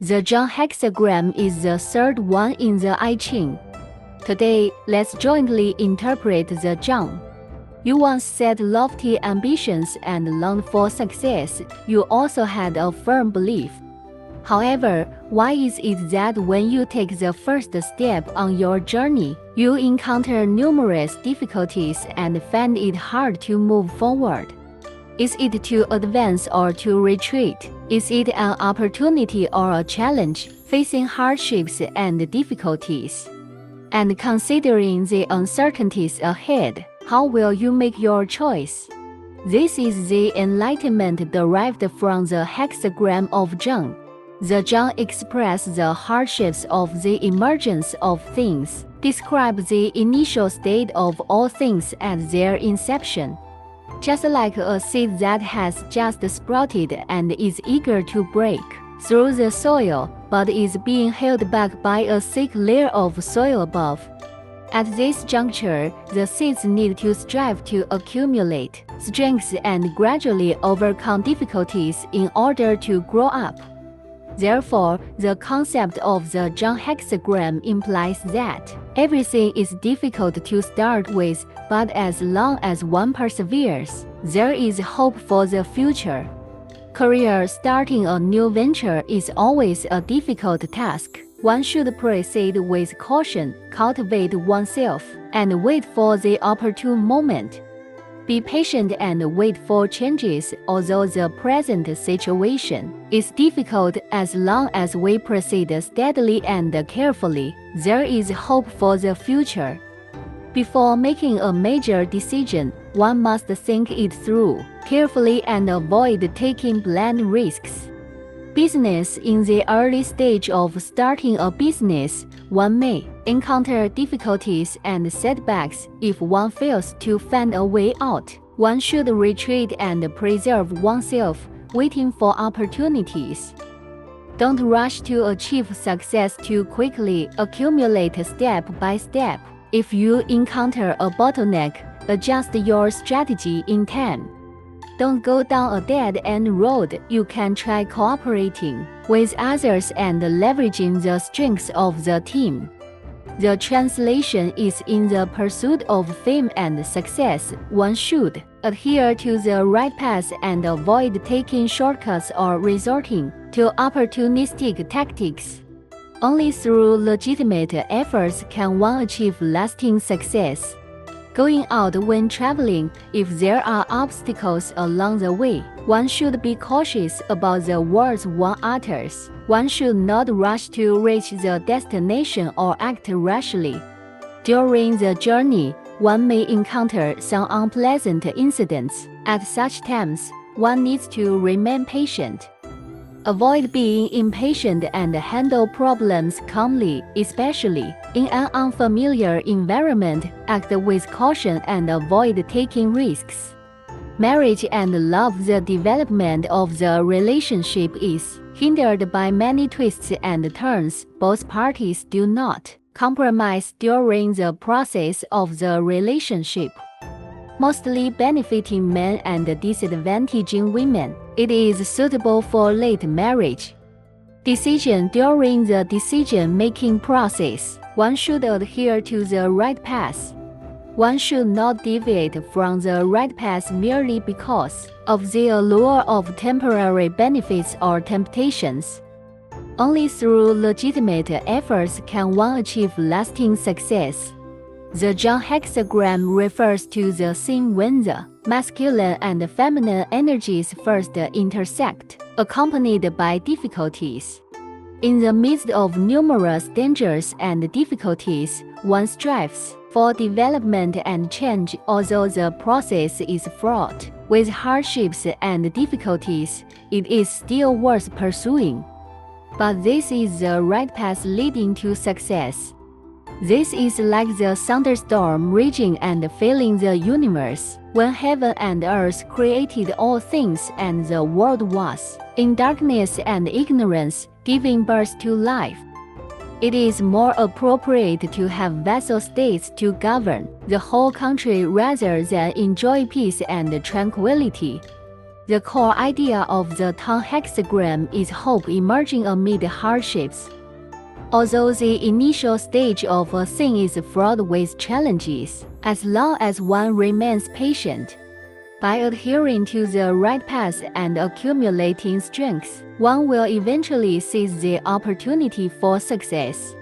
The Zhun hexagram is the third one in the Ching. Today, let's jointly interpret the Zhun. You once set lofty ambitions and longed for success. You also had a firm belief. However, why is it that when you take the first step on your journey, you encounter numerous difficulties and find it hard to move forward? Is it to advance or to retreat? Is it an opportunity or a challenge, facing hardships and difficulties? And considering the uncertainties ahead, how will you make your choice? This is the enlightenment derived from the hexagram of Zhun. The Zhun expresses the hardships of the emergence of things, describe the initial state of all things at their inception. Just like a seed that has just sprouted and is eager to break through the soil, but is being held back by a thick layer of soil above. At this juncture, the seeds need to strive to accumulate strength and gradually overcome difficulties in order to grow up. Therefore, the concept of the Zhun hexagram implies that everything is difficult to start with, but as long as one perseveres, there is hope for the future. Career starting a new venture is always a difficult task. One should proceed with caution, cultivate oneself, and wait for the opportune moment. Be patient and wait for changes. Although the present situation is difficult, as long as we proceed steadily and carefully, there is hope for the future. Before making a major decision, one must think it through carefully and avoid taking blind risks. Business. In the early stage of starting a business, one may encounter difficulties and setbacks. If one fails to find a way out, one should retreat and preserve oneself, waiting for opportunities. Don't rush to achieve success too quickly. Accumulate step by step. If you encounter a bottleneck, adjust your strategy in time. Don't go down a dead-end road. You can try cooperating with others and leveraging the strengths of the team. The translation is: in the pursuit of fame and success, one should adhere to the right path and avoid taking shortcuts or resorting to opportunistic tactics. Only through legitimate efforts can one achieve lasting success. Going out when traveling. If there are obstacles along the way, one should be cautious about the words one utters. One should not rush to reach the destination or act rashly. During the journey, one may encounter some unpleasant incidents. At such times, one needs to remain patient. Avoid being impatient and handle problems calmly, especially in an unfamiliar environment. Act with caution and avoid taking risks. Marriage and love. The development of the relationship is hindered by many twists and turns. Both parties do not compromise during the process of the relationship, mostly benefiting men and disadvantaging women. It is suitable for late marriage. Decision. During the decision-making process, one should adhere to the right path. One should not deviate from the right path merely because of the allure of temporary benefits or temptations. Only through legitimate efforts can one achieve lasting success. The Zhun hexagram refers to the scene when the masculine and feminine energies first intersect, accompanied by difficulties. In the midst of numerous dangers and difficulties, one strives for development and change. Although the process is fraught with hardships and difficulties, it is still worth pursuing. But this is the right path leading to success. This is like the thunderstorm raging and filling the universe. When heaven and earth created all things and the world was in darkness and ignorance, giving birth to life, it is more appropriate to have vassal states to govern the whole country rather than enjoy peace and tranquility. The core idea of the Tang hexagram is hope emerging amid hardships. Although the initial stage of a thing is fraught with challenges, as long as one remains patient, by adhering to the right path and accumulating strengths, one will eventually seize the opportunity for success.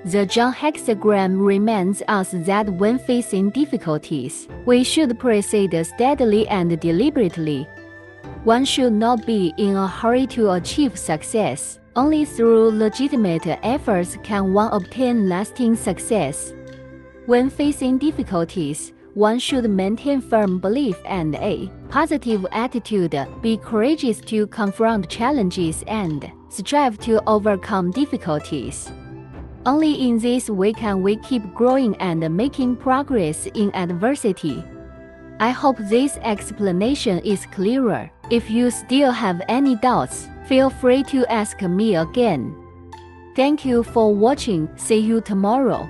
The Zhun hexagram reminds us that when facing difficulties, we should proceed steadily and deliberately. One should not be in a hurry to achieve success. Only through legitimate efforts can one obtain lasting success. When facing difficulties, one should maintain firm belief and a positive attitude, be courageous to confront challenges and strive to overcome difficulties. Only in this way can we keep growing and making progress in adversity. I hope this explanation is clearer. If you still have any doubts, feel free to ask me again. Thank you for watching. See you tomorrow.